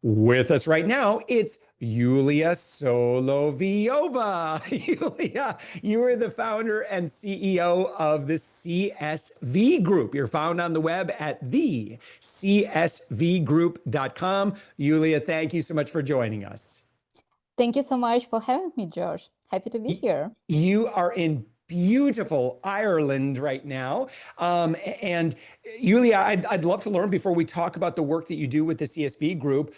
With us right now, it's Yuliia Solovyeva. Yuliia, you are the founder and CEO of the CSV Group. You're found on the web at thecsvgroup.com. Yuliia, thank you so much for joining us. Thank you so much for having me, Josh. Happy to be here. You are in beautiful Ireland right now. And Yuliia, I'd love to learn before we talk about the work that you do with the CSV Group.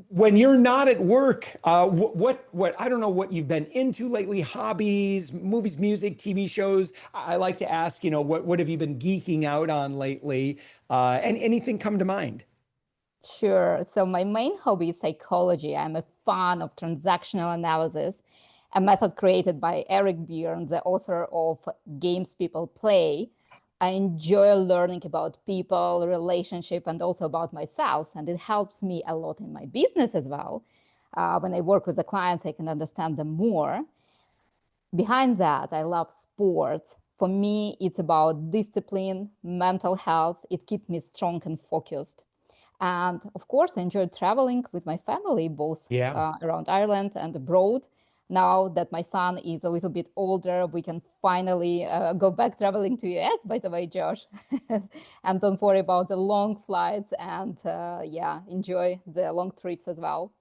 When you're not at work, what I don't know what you've been into lately, hobbies, movies, music, TV shows. I like to ask, what have you been geeking out on lately? And anything come to mind? Sure. So my main hobby is psychology. I'm a fan of transactional analysis, a method created by Eric Byrne, the author of Games People Play. I enjoy learning about people, relationship, and also about myself. And it helps me a lot in my business as well. When I work with the clients, I can understand them more. Behind that, I love sports. For me, it's about discipline, mental health. It keeps me strong and focused. And of course, I enjoy traveling with my family, both around Ireland and abroad. Now that my son is a little bit older, we can finally go back traveling to US, by the way, Josh. And don't worry about the long flights and enjoy the long trips as well.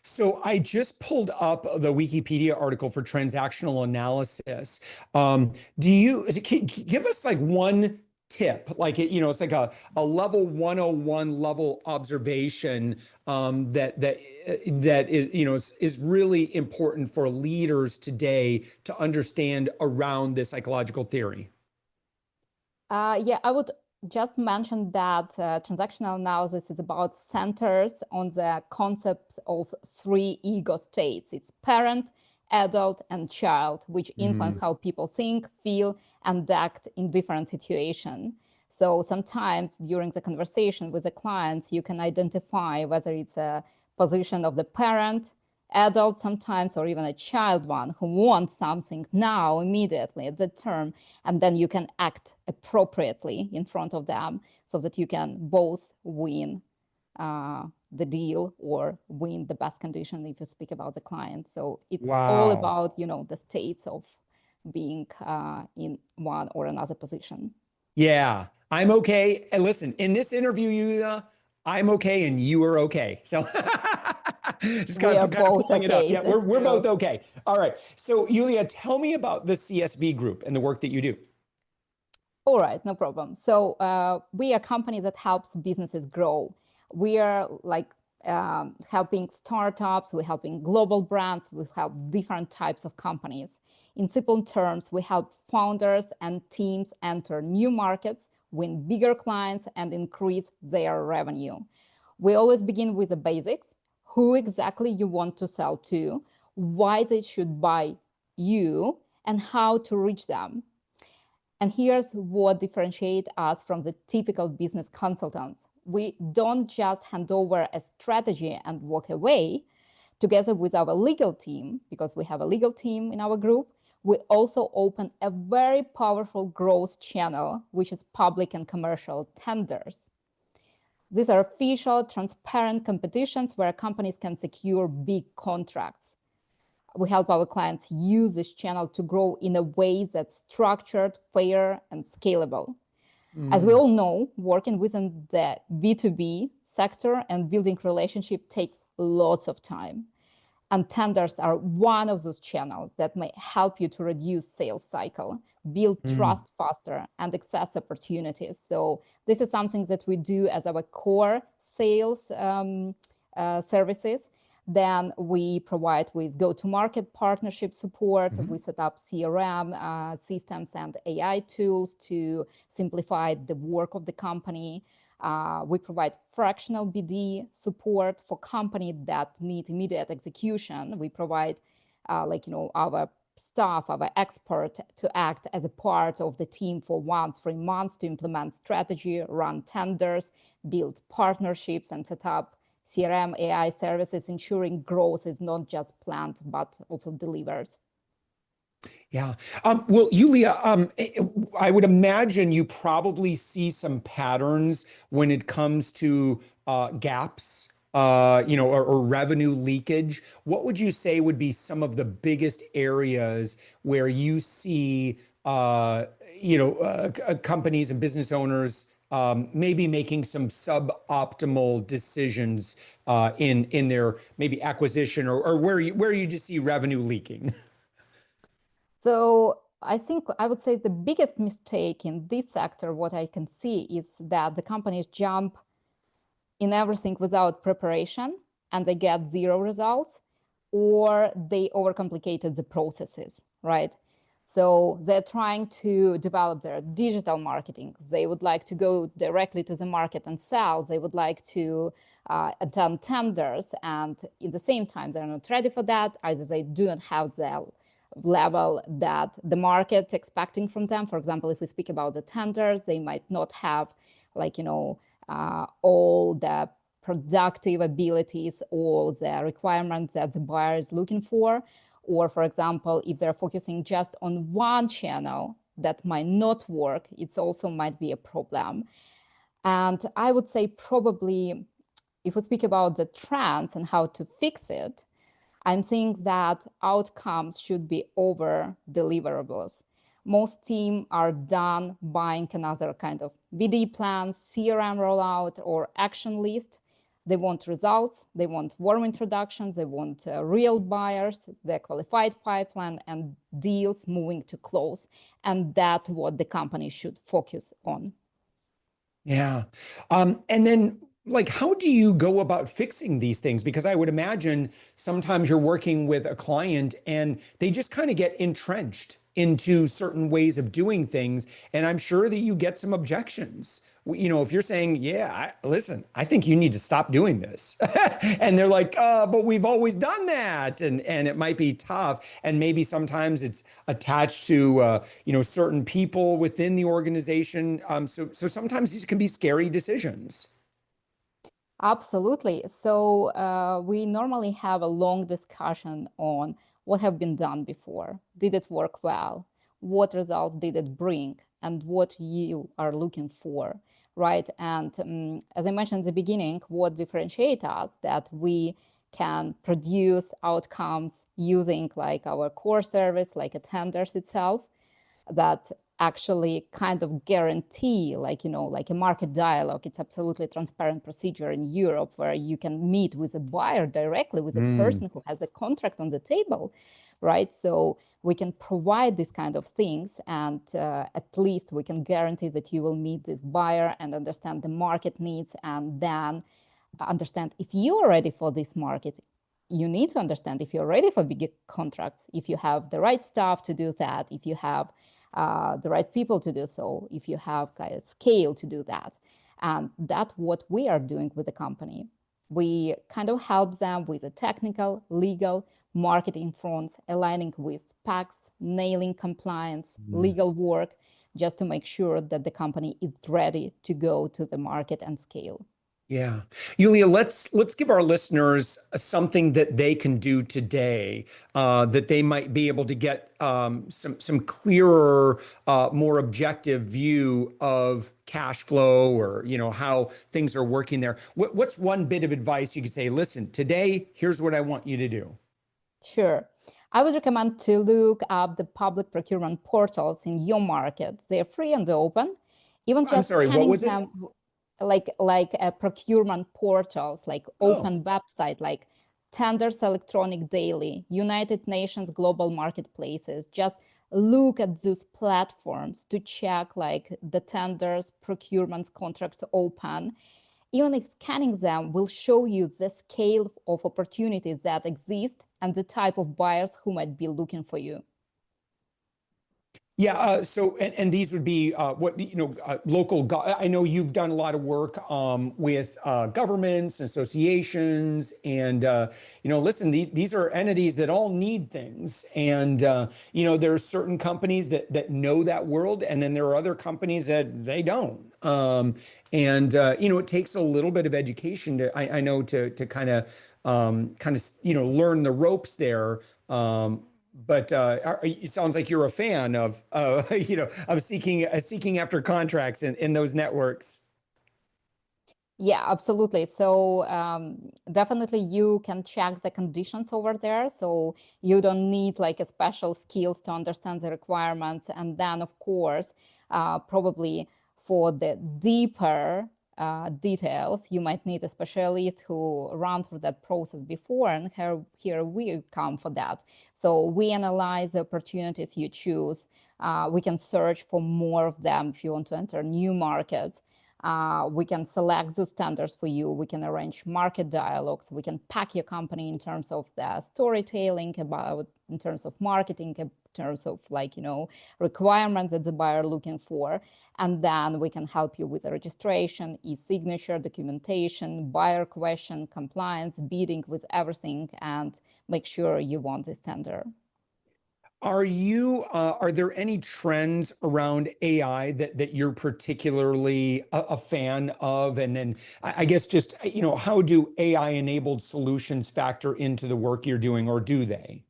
So I just pulled up the Wikipedia article for transactional analysis. Give us like one tip, like it's like a level 101 level observation that is really important for leaders today to understand around this psychological theory. I would just mention that transactional analysis is about centers on the concepts of three ego states. It's parent, adult, and child, which influence how people think, feel, and act in different situations. So sometimes during the conversation with the clients, you can identify whether it's a position of the parent, adult sometimes, or even a child one who wants something now, immediately at that term, and then you can act appropriately in front of them so that you can both win the deal or win the best condition if you speak about the client. So it's all about, the states of being in one or another position. Yeah, I'm okay. And listen, in this interview, Yuliia, I'm okay and you are okay. So just kind of pulling it up. Yeah, we're both okay. All right. So Yuliia, tell me about the CSV Group and the work that you do. All right, no problem. So we are a company that helps businesses grow. We are like helping startups, we're helping global brands, we help different types of companies. In simple terms, we help founders and teams enter new markets, win bigger clients, and increase their revenue. We always begin with the basics: who exactly you want to sell to, why they should buy you, and how to reach them. And here's what differentiates us from the typical business consultants. We don't just hand over a strategy and walk away. Together with our legal team, because we have a legal team in our group, we also open a very powerful growth channel, which is public and commercial tenders. These are official, transparent competitions where companies can secure big contracts. We help our clients use this channel to grow in a way that's structured, fair, and scalable. As we all know, working within the B2B sector and building relationship takes lots of time. And tenders are one of those channels that may help you to reduce sales cycle, build trust faster, and access opportunities. So this is something that we do as our core sales services. Then we provide with go-to-market partnership support. We set up CRM systems and AI tools to simplify the work of the company. We provide fractional BD support for companies that need immediate execution. We provide our staff, our expert to act as a part of the team for 1-3 months to implement strategy, run tenders, build partnerships, and set up CRM AI services, ensuring growth is not just planned, but also delivered. Yeah. Well, Yuliia, I would imagine you probably see some patterns when it comes to gaps, or revenue leakage. What would you say would be some of the biggest areas where you see, companies and business owners maybe making some suboptimal decisions in their maybe acquisition or where you just see revenue leaking? So I think I would say the biggest mistake in this sector, what I can see is that the companies jump in everything without preparation and they get zero results, or they overcomplicated the processes, right? So they're trying to develop their digital marketing. They would like to go directly to the market and sell. They would like to attend tenders. And in the same time, they're not ready for that. Either they do not have the level that the market expecting from them. For example, if we speak about the tenders, they might not have like, all the productive abilities, all the requirements that the buyer is looking for. Or for example, if they're focusing just on one channel that might not work, it also might be a problem. And I would say probably if we speak about the trends and how to fix it, I'm saying that outcomes should be over deliverables. Most teams are done buying another kind of BD plans, CRM rollout, or action list. They want results, they want warm introductions, they want real buyers, the qualified pipeline, and deals moving to close. And that's what the company should focus on. Yeah. And then, like, how do you go about fixing these things? Because I would imagine sometimes you're working with a client and they just kind of get entrenched into certain ways of doing things. And I'm sure that you get some objections. If you're saying, yeah, listen, I think you need to stop doing this. And they're like, but we've always done that. And it might be tough. And maybe sometimes it's attached to, certain people within the organization. So sometimes these can be scary decisions. Absolutely. So we normally have a long discussion on what have been done before. Did it work well? What results did it bring? And what you are looking for, right? And as I mentioned in the beginning, what differentiates us that we can produce outcomes using like our core service, like a tenders itself, that actually kind of guarantee like a market dialogue. It's absolutely transparent procedure in Europe where you can meet with a buyer directly, with a Mm, person who has a contract on the table, right? So we can provide these kind of things, and at least we can guarantee that you will meet this buyer and understand the market needs, and then understand if you are ready for this market. You need to understand if you're ready for big contracts, if you have the right staff to do that, if you have the right people to do so, if you have kind of scale to do that. And that's what we are doing with the company. We kind of help them with the technical, legal, marketing fronts, aligning with specs, nailing compliance, mm. legal work, just to make sure that the company is ready to go to the market and scale. Yeah. Yuliia, let's give our listeners something that they can do today, that they might be able to get some clearer, more objective view of cash flow or how things are working there. What's one bit of advice you could say, listen, today, here's what I want you to do. Sure. I would recommend to look up the public procurement portals in your market. They're free and open. Even I'm just sorry, what scanning was it? them, like procurement portals, like Oh, open website, like Tenders Electronic Daily, United Nations Global Marketplaces. Just look at those platforms to check like the tenders, procurements, contracts open. Even if scanning them will show you the scale of opportunities that exist and the type of buyers who might be looking for you. yeah. So, and these would be local. I know you've done a lot of work with governments and associations, and listen, these are entities that all need things, and there are certain companies that know that world, and then there are other companies that they don't. And it takes a little bit of education I know to kind of learn the ropes there. but it sounds like you're a fan of of seeking after contracts in those networks. Yeah, absolutely. So definitely you can check the conditions over there. So you don't need like a special skills to understand the requirements. And then of course, probably for the deeper details, you might need a specialist who ran through that process before. And here we come for that. So we analyze the opportunities you choose. We can search for more of them if you want to enter new markets. We can select those standards for you. We can arrange market dialogues. We can pack your company in terms of the storytelling about, in terms of marketing, in terms of like, requirements that the buyer looking for. And then we can help you with the registration, e-signature, documentation, buyer question, compliance, bidding, with everything, and make sure you want this tender. Are there any trends around AI that you're particularly a fan of? And then I guess just, how do AI enabled solutions factor into the work you're doing, or do they?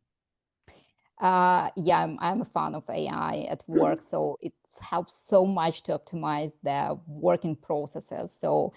Yeah, I'm a fan of AI at work, so it helps so much to optimize the working processes. So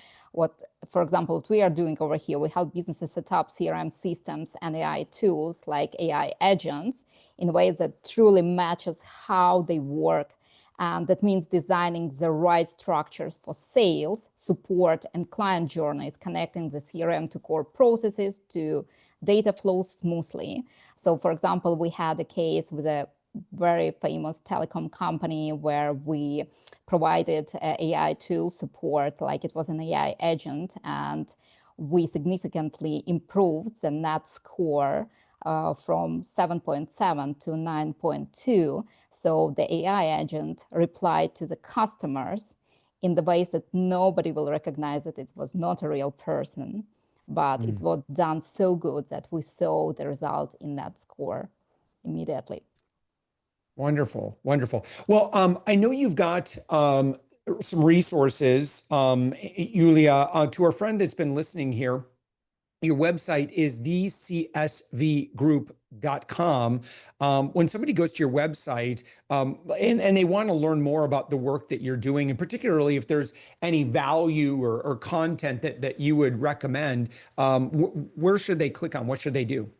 for example, what we are doing over here, we help businesses set up CRM systems and AI tools like AI agents in ways that truly matches how they work. And that means designing the right structures for sales, support, and client journeys, connecting the CRM to core processes, to data flows smoothly. So for example, we had a case with a very famous telecom company where we provided AI tool support, like it was an AI agent, and we significantly improved the net score from 7.7 to 9.2. So the AI agent replied to the customers in the ways that nobody will recognize that it was not a real person, but it was done so good that we saw the result in that score immediately. Wonderful, wonderful. Well, I know you've got some resources, Yuliia, to our friend that's been listening here. Your website is thecsvgroup.com. When somebody goes to your website and they want to learn more about the work that you're doing, and particularly if there's any value or content that you would recommend, where should they click on? What should they do?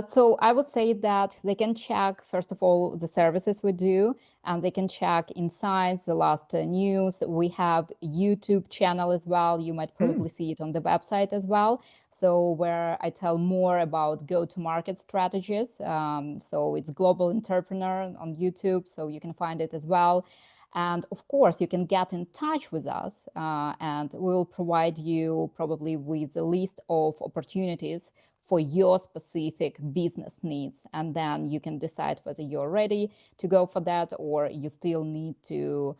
So I would say that they can check, first of all, the services we do, and they can check insights, the last news. We have YouTube channel as well. You might probably see it on the website as well. So where I tell more about go-to-market strategies. So it's Global Entrepreneur on YouTube, so you can find it as well. And of course, you can get in touch with us, and we'll provide you probably with a list of opportunities for your specific business needs. And then you can decide whether you're ready to go for that, or you still need to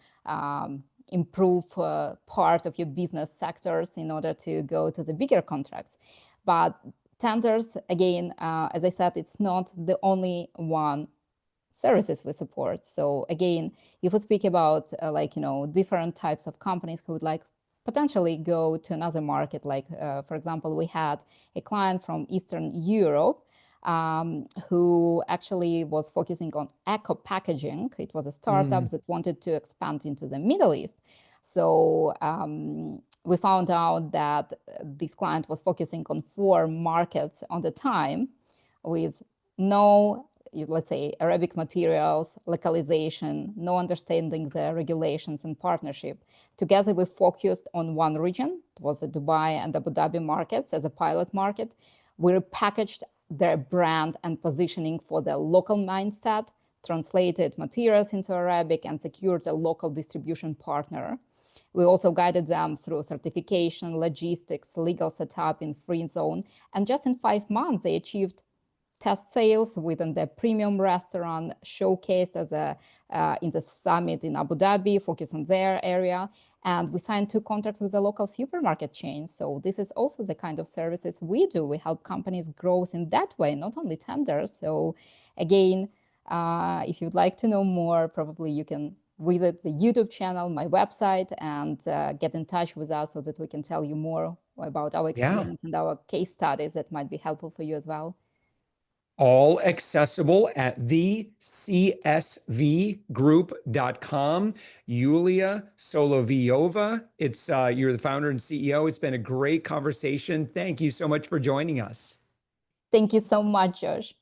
improve part of your business sectors in order to go to the bigger contracts. But tenders, again, as I said, it's not the only one services we support. So again, if we speak about different types of companies who would like potentially go to another market, like for example, we had a client from Eastern Europe who actually was focusing on eco packaging. It was a startup that wanted to expand into the Middle East. So we found out that this client was focusing on 4 markets on the time with no, let's say, Arabic materials, localization, no understanding the regulations and partnership. Together, we focused on one region. It was the Dubai and Abu Dhabi markets as a pilot market. We repackaged their brand and positioning for the local mindset, translated materials into Arabic, and secured a local distribution partner. We also guided them through certification, logistics, legal setup in free zone. And just in 5 months, they achieved test sales within the premium restaurant, showcased as in the summit in Abu Dhabi, focus on their area. And we signed 2 contracts with a local supermarket chain. So this is also the kind of services we do. We help companies grow in that way, not only tenders. So again, if you'd like to know more, probably you can visit the YouTube channel, my website, and get in touch with us so that we can tell you more about our Yeah. experience and our case studies that might be helpful for you as well. All accessible at thecsvgroup.com. Yuliia Solovyeva, you're the founder and CEO. It's been a great conversation. Thank you so much for joining us. Thank you so much, Josh.